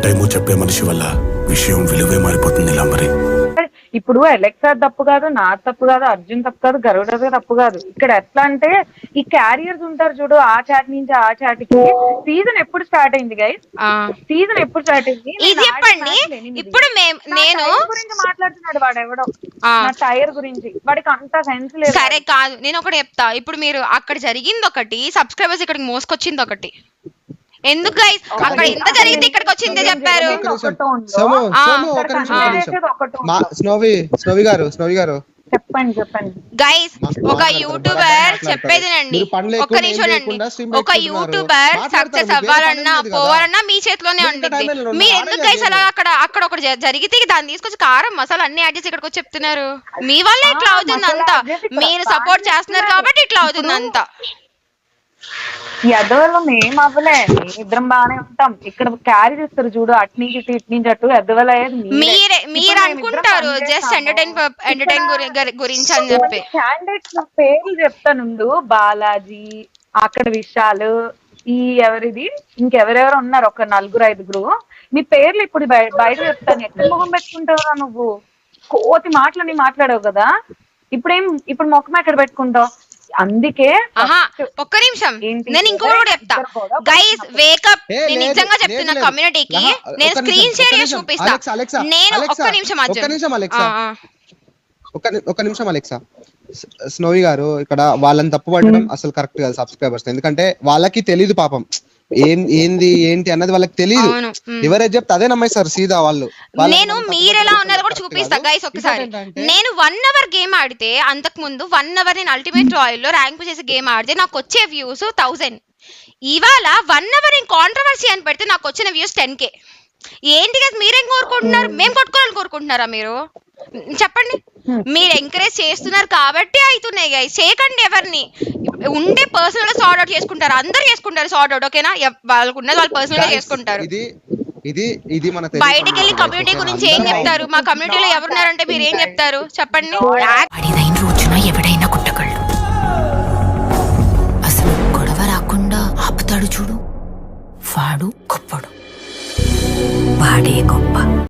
Time చెప్పే మనిషి వల్ల విషయం విలువే మారిపోతుంది నీలాంబరి. ఇప్పుడు ఎలెక్సా తప్పు కాదు, నా తప్పు కాదు, అర్జున్ తప్పు కాదు, గరుడ తప్పు కాదు. ఇక్కడ ఎట్లా అంటే ఈ క్యారియర్స్ ఉంటారు చూడు, ఆ చాట్ నుంచి ఆ చాట్ కి. సీజన్ ఎప్పుడు స్టార్ట్ అయింది గైస్? సీజన్ ఎప్పుడు స్టార్ట్ అయింది? ఇది చెప్పండి. ఇప్పుడు నేను గురించి మాట్లాడుతున్నాడు వాడు ఎవడో, నా టైర్ గురించి. వాడికి అంత సెన్స్ లేదు. సరే కాదు, నేను ఒకటి చెప్తా. ఇప్పుడు మీరు అక్కడ జరిగింది ఒకటి, సబ్స్క్రైబర్స్ ఇక్కడికి మోసుకొచ్చింది ఒకటి. ఎందుకు గైస్ అక్కడ ఎంత జరిగింది ఇక్కడికి వచ్చిందే చెప్పారు. స్నోవి గారు చెప్పండి చెప్పండి గైస్. ఒక యూట్యూబర్ చెప్పేదేనండి, ఒక్క నిమిషం అండి. ఒక యూట్యూబర్ సక్సెస్ అవ్వాలన్నా పోవాలన్నా మీ చేతిలోనే ఉంటుంది. మీరు ఎందుకు గైస్ అలా అక్కడ ఒకటి జరిగితే దాన్ని తీసుకొచ్చి కారం మసాలా అన్ని యాడ్ చేసి ఇక్కడికి వచ్చి చెప్తున్నారు? మీ వల్ల ఇట్లా అవుతుంది అంతా, మీరు సపోర్ట్ చేస్తున్నారు కాబట్టి ఇట్లా అవుతుంది అంతా. ఎదవలం ఏం అవ్వలే, ఇద్దరం బాగానే ఉంటాం. ఇక్కడ క్యారీ చేస్తారు చూడు, అటు నుంచి ఇటు నుంచి అటు. ఎదవల మీరు అనుకుంటారు జస్ట్ ఎంటర్టైన్ గురించి అని చెప్పి. క్యాండిడేట్స్ పేర్లు చెప్తానుండు. బాలాజీ, అక్కడ విశాల్, ఈ ఎవరిది ఇంకెవరెవరు ఉన్నారు, ఒక 4-5. మీ పేర్లు ఇప్పుడు బయట చెప్తాను. ఎక్కడ ముఖం పెట్టుకుంటావురా నువ్వు? కోతి మాటలని మాట్లాడావు కదా, ఇప్పుడు ముఖం ఎక్కడ పెట్టుకుంటావు? అందుకే ఒక్క నిమిషం, నేను ఇంకోటి కూడా చెప్తా గైస్. వేకప్, నేను నిజంగా చెప్తున్నా కమ్యూనిటీకి. నేను స్క్రీన్ షేర్ చేసి చూపిస్తా. నేను ఒక్క నిమిషం అలెక్సా. స్నోవి గారు, ఇక్కడ వాళ్ళని తప్పు పట్టడం అసలు కరెక్ట్ కాదు సబ్స్క్రైబర్స్. ఎందుకంటే వాళ్ళకి తెలీదు పాపం, ఏంటి అన్నది వాళ్ళకి తెలియదు. ఎవరైతే చెప్తే అదే నమ్మేస్తారు సీదా వాళ్ళు. నేను మీరెలా ఉన్నారో కూడా చూపిస్తా గైస్ ఒకసారి. నేను 1 hour గేమ్ ఆడితే, అంతకు ముందు 1 hour నేను అల్టిమేట్ రాయల్ లో ర్యాంక్ చేసి గేమ్ ఆడితే నాకు వచ్చే వ్యూస్ 1000. ఇవాళ 1 hour నేను కాంట్రవర్సీ అని పెడితే నాకు వచ్చిన వ్యూస్ 10K. ఏంటి కదా మీరేం కోరుకుంటున్నారు? మేము కొట్టుకోవాలని కోరుకుంటున్నారా మీరు? చెప్పండి. మీరు ఎంకరేజ్ చేస్తున్నారు కాబట్టి అవుతున్నాయి గైస్. చేయకండి ఎవరిని. ఉండే పర్సనల్ గా సార్ట్ అవుట్ చేసుకుంటారు, అందరు చేసుకుంటారు సార్ట్ అవుట్. ఓకేనా? వాళ్ళకు ఉన్నది వాళ్ళు పర్సనల్ గా చేసుకుంటారు. బయటకు వెళ్ళి కమ్యూనిటీ గురించి ఏం చెప్తారు? మా కమ్యూనిటీలో ఎవరున్నారంటే మీరు ఏం చెప్తారు చెప్పండి? ఎవడైనా కుట్టగలడు, అసలు గొడవ రాకుండా ఆపుతాడు చూడు.